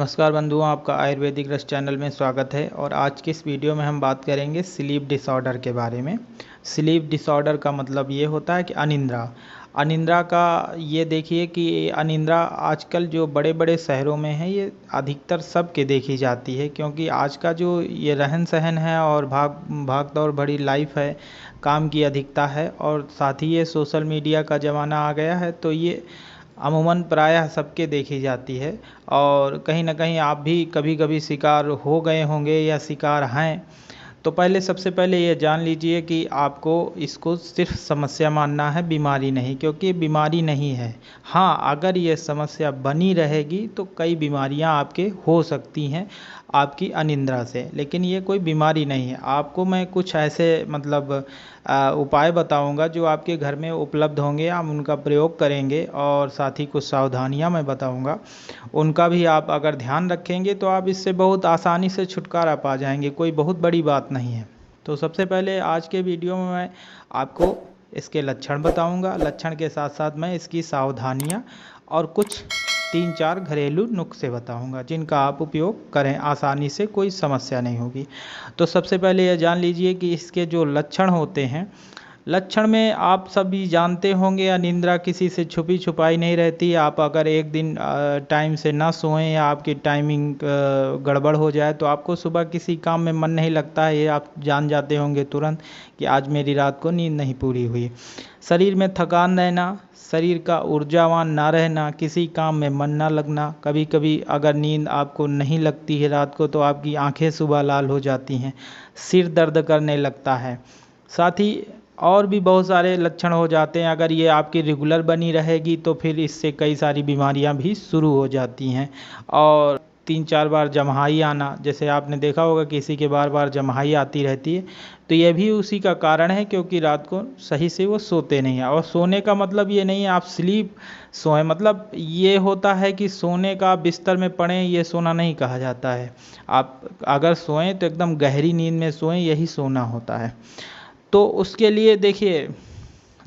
नमस्कार बंधुओं, आपका आयुर्वेदिक रस चैनल में स्वागत है। और आज की इस वीडियो में हम बात करेंगे स्लीप डिसऑर्डर के बारे में। स्लीप डिसऑर्डर का मतलब ये होता है कि अनिद्रा। अनिद्रा का ये देखिए कि अनिद्रा आजकल जो बड़े बड़े शहरों में है, ये अधिकतर सबके देखी जाती है, क्योंकि आज का जो ये रहन सहन है और भाग दौड़ भरी लाइफ है, काम की अधिकता है और साथ ही ये सोशल मीडिया का ज़माना आ गया है, तो ये अमूमन प्रायः सबके देखी जाती है। और कहीं ना कहीं आप भी कभी कभी शिकार हो गए होंगे या शिकार हैं। तो सबसे पहले ये जान लीजिए कि आपको इसको सिर्फ समस्या मानना है, बीमारी नहीं, क्योंकि बीमारी नहीं है। हाँ, अगर ये समस्या बनी रहेगी तो कई बीमारियां आपके हो सकती हैं आपकी अनिद्रा से, लेकिन ये कोई बीमारी नहीं है। आपको मैं कुछ ऐसे उपाय बताऊंगा जो आपके घर में उपलब्ध होंगे, आप उनका प्रयोग करेंगे और साथ ही कुछ सावधानियां मैं बताऊंगा, उनका भी आप अगर ध्यान रखेंगे तो आप इससे बहुत आसानी से छुटकारा पा जाएंगे। कोई बहुत बड़ी बात नहीं है। तो सबसे पहले आज के वीडियो में मैं आपको इसके लक्षण बताऊंगा, लक्षण के साथ साथ मैं इसकी सावधानियां और कुछ 3-4 घरेलू नुस्खे बताऊंगा जिनका आप उपयोग करें, आसानी से कोई समस्या नहीं होगी। तो सबसे पहले यह जान लीजिए कि इसके जो लक्षण होते हैं, लक्षण में आप सभी जानते होंगे, अनिद्रा किसी से छुपी छुपाई नहीं रहती। आप अगर एक दिन टाइम से ना सोएं या आपकी टाइमिंग गड़बड़ हो जाए तो आपको सुबह किसी काम में मन नहीं लगता है, ये आप जान जाते होंगे तुरंत कि आज मेरी रात को नींद नहीं पूरी हुई। शरीर में थकान रहना, शरीर का ऊर्जावान ना रहना, किसी काम में मन ना लगना, कभी कभी अगर नींद आपको नहीं लगती है रात को तो आपकी आंखें सुबह लाल हो जाती हैं, सिर दर्द करने लगता है। साथ ही और भी बहुत सारे लक्षण हो जाते हैं। अगर ये आपकी रेगुलर बनी रहेगी तो फिर इससे कई सारी बीमारियां भी शुरू हो जाती हैं। और 3-4 बार जम्हाई आना, जैसे आपने देखा होगा किसी के बार बार जम्हाई आती रहती है, तो यह भी उसी का कारण है, क्योंकि रात को सही से वो सोते नहीं हैं। और सोने का मतलब ये नहीं है आप स्लीप सोएं, मतलब ये होता है कि सोने का बिस्तर में पड़ें, ये सोना नहीं कहा जाता है। आप अगर सोएं तो एकदम गहरी नींद में सोएं, यही सोना होता है। तो उसके लिए देखिए,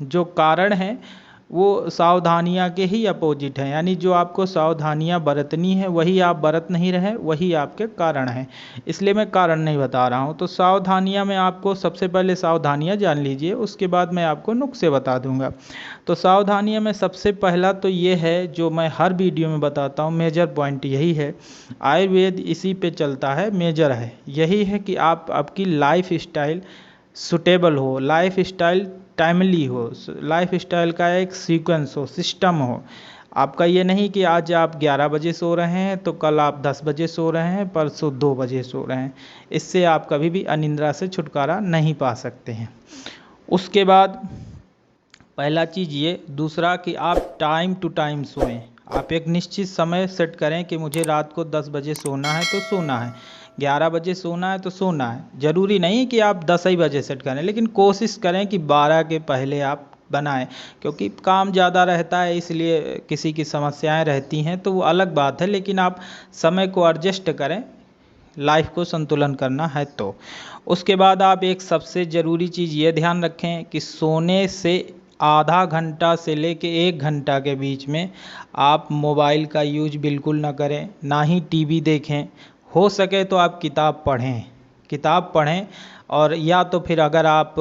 जो कारण है वो सावधानियां के ही अपोजिट है, यानी जो आपको सावधानियां बरतनी है वही आप बरत नहीं रहे, वही आपके कारण है। इसलिए मैं कारण नहीं बता रहा हूं। तो सावधानियां में आपको सबसे पहले सावधानियां जान लीजिए, उसके बाद मैं आपको नुस्खे बता दूंगा। तो सावधानियां में सबसे पहला तो ये है, जो मैं हर वीडियो में बताता हूँ, मेजर पॉइंट यही है, आयुर्वेद इसी पे चलता है, मेजर है यही है कि आप आपकी लाइफ स्टाइल सुटेबल हो, लाइफ स्टाइल टाइमली हो, लाइफ स्टाइल का एक सीक्वेंस हो, सिस्टम हो। आपका ये नहीं कि आज आप 11 बजे सो रहे हैं तो कल आप 10 बजे सो रहे हैं, परसों 2 बजे सो रहे हैं। इससे आप कभी भी अनिद्रा से छुटकारा नहीं पा सकते हैं। उसके बाद पहला चीज़ ये, दूसरा कि आप टाइम टू टाइम सोएं। आप एक निश्चित समय सेट करें कि मुझे रात को 10 बजे सोना है तो सोना है, 11 बजे सोना है तो सोना है। ज़रूरी नहीं कि आप 10 ही बजे सेट करें, लेकिन कोशिश करें कि 12 के पहले आप बनाएं, क्योंकि काम ज़्यादा रहता है, इसलिए किसी की समस्याएं रहती हैं तो वो अलग बात है, लेकिन आप समय को एडजस्ट करें, लाइफ को संतुलन करना है तो। उसके बाद आप एक सबसे ज़रूरी चीज़ ये ध्यान रखें कि सोने से आधा घंटा से लेके 1 घंटा के बीच में आप मोबाइल का यूज बिल्कुल ना करें, ना ही टीवी देखें। हो सके तो आप किताब पढ़ें, किताब पढ़ें। और या तो फिर अगर आप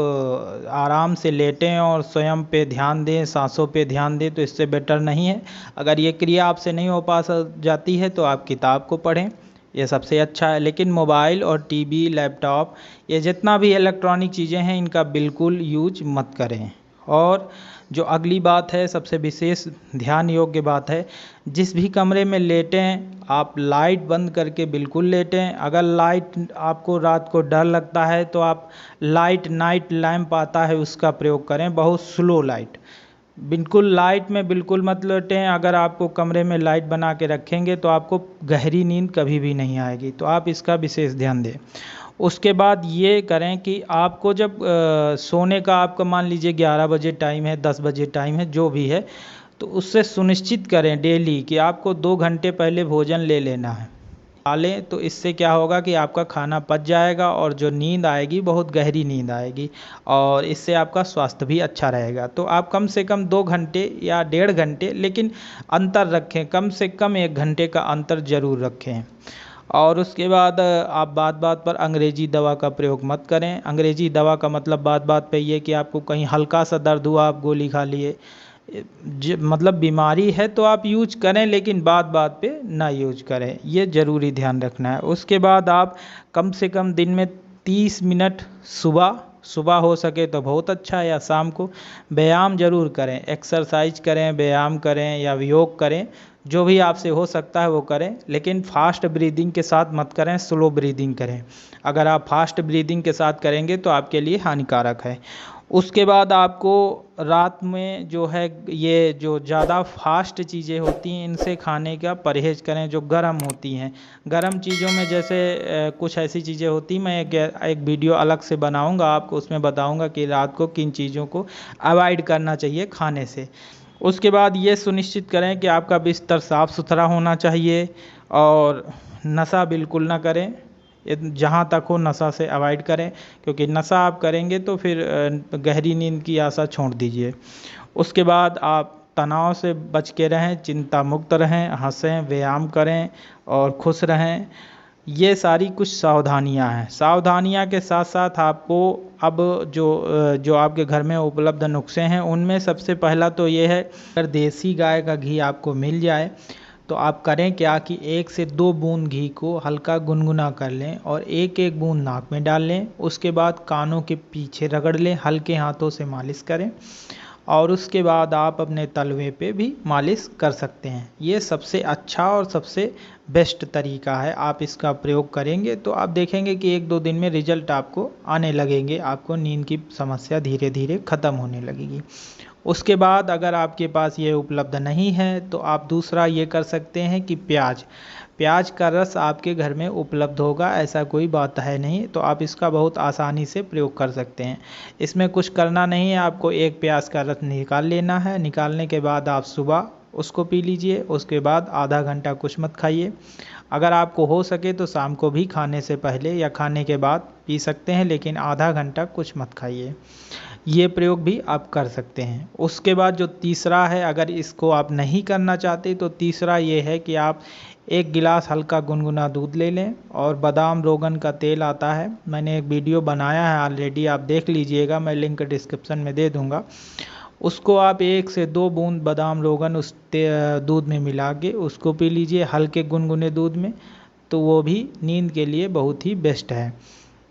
आराम से लेटें और स्वयं पे ध्यान दें, सांसों पे ध्यान दें, तो इससे बेटर नहीं है। अगर ये क्रिया आपसे नहीं हो पा जाती है तो आप किताब को पढ़ें, ये सबसे अच्छा है। लेकिन मोबाइल और टीवी, लैपटॉप, ये जितना भी इलेक्ट्रॉनिक चीज़ें हैं, इनका बिल्कुल यूज मत करें। और जो अगली बात है, सबसे विशेष ध्यान योग्य बात है, जिस भी कमरे में लेटें आप लाइट बंद करके बिल्कुल लेटें। अगर लाइट आपको रात को डर लगता है तो आप नाइट लैंप आता है उसका प्रयोग करें, बहुत स्लो लाइट। बिल्कुल लाइट में बिल्कुल मत लेटें। अगर आपको कमरे में लाइट बना के रखेंगे तो आपको गहरी नींद कभी भी नहीं आएगी, तो आप इसका विशेष ध्यान दें। उसके बाद ये करें कि आपको जब सोने का आपका मान लीजिए 11 बजे टाइम है, 10 बजे टाइम है, जो भी है, तो उससे सुनिश्चित करें डेली कि आपको 2 घंटे पहले भोजन ले लेना है। लें तो इससे क्या होगा कि आपका खाना पच जाएगा और जो नींद आएगी बहुत गहरी नींद आएगी और इससे आपका स्वास्थ्य भी अच्छा रहेगा। तो आप कम से कम 2 घंटे या 1.5 घंटे, लेकिन अंतर रखें, कम से कम 1 घंटे का अंतर ज़रूर रखें। और उसके बाद आप बात बात पर अंग्रेजी दवा का प्रयोग मत करें। अंग्रेजी दवा का मतलब बात बात पे ये कि आपको कहीं हल्का सा दर्द हुआ आप गोली खा लिए, मतलब बीमारी है तो आप यूज करें, लेकिन बात बात पे ना यूज करें, ये ज़रूरी ध्यान रखना है। उसके बाद आप कम से कम दिन में 30 मिनट सुबह हो सके तो बहुत अच्छा है, या शाम को व्यायाम जरूर करें, एक्सरसाइज करें, व्यायाम करें या योग करें, जो भी आपसे हो सकता है वो करें, लेकिन फास्ट ब्रीदिंग के साथ मत करें, स्लो ब्रीदिंग करें। अगर आप फास्ट ब्रीदिंग के साथ करेंगे तो आपके लिए हानिकारक है। उसके बाद आपको रात में जो है ये जो ज़्यादा फास्ट चीज़ें होती हैं इनसे खाने का परहेज़ करें, जो गर्म होती हैं। गर्म चीज़ों में जैसे कुछ ऐसी चीज़ें होती, मैं एक वीडियो अलग से बनाऊंगा, आपको उसमें बताऊंगा कि रात को किन चीज़ों को अवॉइड करना चाहिए खाने से। उसके बाद ये सुनिश्चित करें कि आपका बिस्तर साफ़ सुथरा होना चाहिए और नशा बिल्कुल ना करें, जहाँ तक हो नशा से अवॉइड करें, क्योंकि नशा आप करेंगे तो फिर गहरी नींद की आशा छोड़ दीजिए। उसके बाद आप तनाव से बच के रहें, चिंता मुक्त रहें, हंसें, व्यायाम करें और खुश रहें। ये सारी कुछ सावधानियां हैं। सावधानियां के साथ साथ आपको अब जो आपके घर में उपलब्ध नुस्खे हैं उनमें सबसे पहला तो ये है, अगर देसी गाय का घी आपको मिल जाए तो आप करें क्या कि 1 से 2 बूंद घी को हल्का गुनगुना कर लें और एक एक बूंद नाक में डाल लें। उसके बाद कानों के पीछे रगड़ लें, हल्के हाथों से मालिश करें और उसके बाद आप अपने तलवे पे भी मालिश कर सकते हैं। ये सबसे अच्छा और सबसे बेस्ट तरीका है। आप इसका प्रयोग करेंगे तो आप देखेंगे कि 1-2 दिन में रिजल्ट आपको आने लगेंगे, आपको नींद की समस्या धीरे धीरे ख़त्म होने लगेगी। उसके बाद अगर आपके पास ये उपलब्ध नहीं है तो आप दूसरा ये कर सकते हैं कि प्याज का रस आपके घर में उपलब्ध होगा, ऐसा कोई बात है नहीं, तो आप इसका बहुत आसानी से प्रयोग कर सकते हैं। इसमें कुछ करना नहीं है, आपको एक प्याज का रस निकाल लेना है। निकालने के बाद आप सुबह उसको पी लीजिए, उसके बाद आधा घंटा कुछ मत खाइए। अगर आपको हो सके तो शाम को भी खाने से पहले या खाने के बाद पी सकते हैं, लेकिन आधा घंटा कुछ मत खाइए। ये प्रयोग भी आप कर सकते हैं। उसके बाद जो तीसरा है, अगर इसको आप नहीं करना चाहते तो तीसरा ये है कि आप 1 गिलास हल्का गुनगुना दूध ले लें और बादाम रोगन का तेल आता है, मैंने एक वीडियो बनाया है ऑलरेडी, आप देख लीजिएगा, मैं लिंक डिस्क्रिप्शन में दे दूंगा। उसको आप 1 से 2 बूंद बादाम रोगन उस दूध में मिला के उसको पी लीजिए, हल्के गुनगुने दूध में, तो वो भी नींद के लिए बहुत ही बेस्ट है।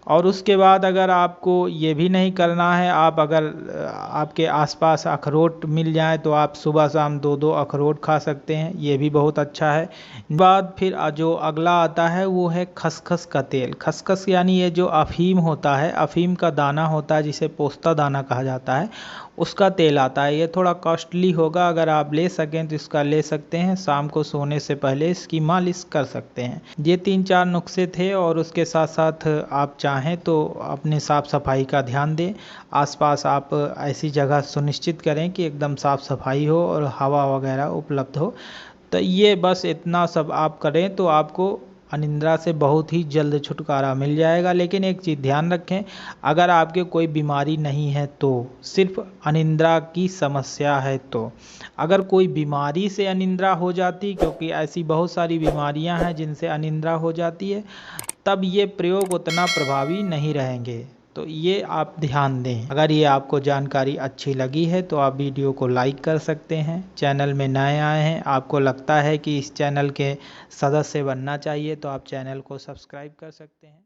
और उसके बाद अगर आपको ये भी नहीं करना है, आप अगर आपके आसपास अखरोट मिल जाए तो आप सुबह शाम 2-2 अखरोट खा सकते हैं, ये भी बहुत अच्छा है। बाद फिर जो अगला आता है वो है खसखस का तेल। खसखस यानी ये जो अफीम होता है, अफीम का दाना होता है जिसे पोस्ता दाना कहा जाता है, उसका तेल आता है। ये थोड़ा कॉस्टली होगा, अगर आप ले सकें तो इसका ले सकते हैं। शाम को सोने से पहले इसकी मालिश कर सकते हैं। ये 3-4 नुस्खे थे और उसके साथ साथ आप चाहें तो अपने साफ़ सफाई का ध्यान दें। आसपास आप ऐसी जगह सुनिश्चित करें कि एकदम साफ़ सफाई हो और हवा वगैरह उपलब्ध हो। तो ये बस इतना सब आप करें तो आपको अनिद्रा से बहुत ही जल्द छुटकारा मिल जाएगा। लेकिन एक चीज़ ध्यान रखें, अगर आपके कोई बीमारी नहीं है तो, सिर्फ अनिद्रा की समस्या है तो, अगर कोई बीमारी से अनिद्रा हो जाती, क्योंकि ऐसी बहुत सारी बीमारियां हैं जिनसे अनिद्रा हो जाती है, तब ये प्रयोग उतना प्रभावी नहीं रहेंगे। तो ये आप ध्यान दें। अगर ये आपको जानकारी अच्छी लगी है तो आप वीडियो को लाइक कर सकते हैं। चैनल में नए आए हैं, आपको लगता है कि इस चैनल के सदस्य बनना चाहिए तो आप चैनल को सब्सक्राइब कर सकते हैं।